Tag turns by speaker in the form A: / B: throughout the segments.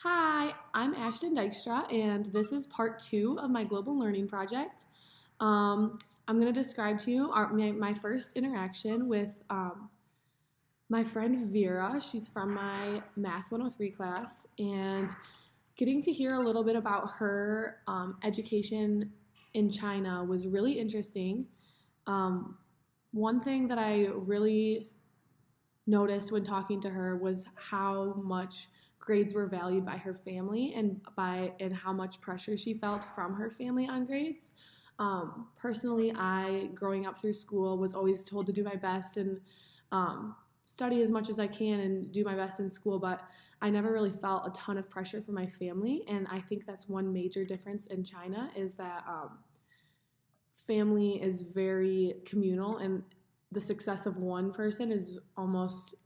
A: Hi, I'm Ashton Dykstra, and this is part 2 of my global learning project. I'm going to describe to you my first interaction with my friend Vera. She's from my Math 103 class, and getting to hear a little bit about her education in China was really interesting. Um, One thing that I really noticed when talking to her was how much grades were valued by her family and how much pressure she felt from her family on grades. Personally, I growing up through school was always told to do my best and study as much as I can and do my best in school, but I never really felt a ton of pressure from my family, and I think that's one major difference in China is that family is very communal, and the success of one person is almost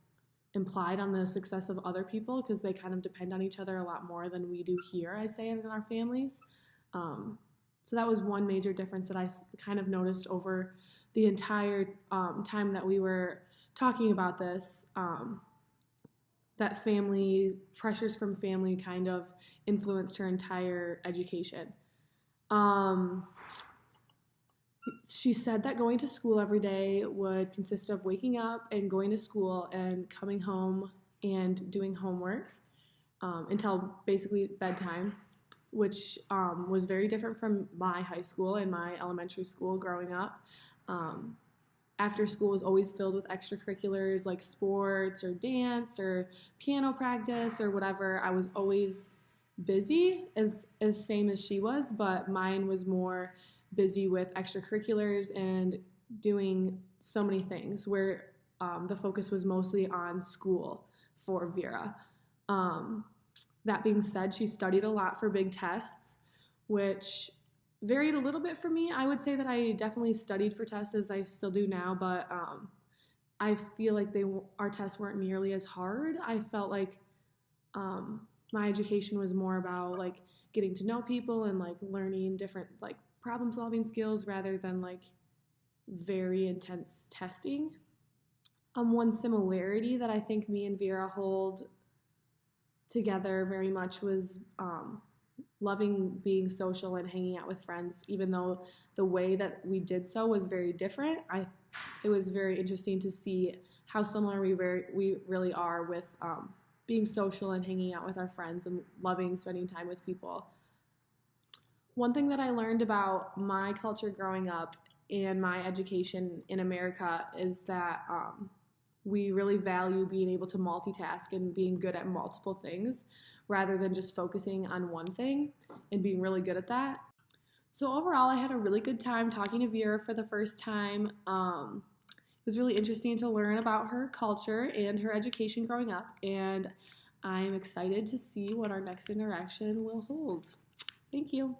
A: implied on the success of other people because they kind of depend on each other a lot more than we do here, I'd say, in our families. So that was one major difference that I kind of noticed over the entire time that we were talking about this. That family pressures from family kind of influenced her entire education. She said that going to school every day would consist of waking up and going to school and coming home and doing homework until basically bedtime, which was very different from my high school and my elementary school growing up. After school was always filled with extracurriculars like sports or dance or piano practice or whatever. I was always busy, as same as she was, but mine was more busy with extracurriculars and doing so many things where the focus was mostly on school for Vera. That being said, she studied a lot for big tests, which varied a little bit for me. I would say that I definitely studied for tests as I still do now, but I feel like our tests weren't nearly as hard. I felt like my education was more about like getting to know people and like learning different like problem solving skills rather than like very intense testing. One similarity that I think me and Vera hold together very much was loving being social and hanging out with friends, even though the way that we did so was very different. It was very interesting to see how similar we really are with being social and hanging out with our friends and loving spending time with people. One thing that I learned about my culture growing up and my education in America is that we really value being able to multitask and being good at multiple things rather than just focusing on one thing and being really good at that. So overall, I had a really good time talking to Vera for the first time. It was really interesting to learn about her culture and her education growing up, and I'm excited to see what our next interaction will hold. Thank you.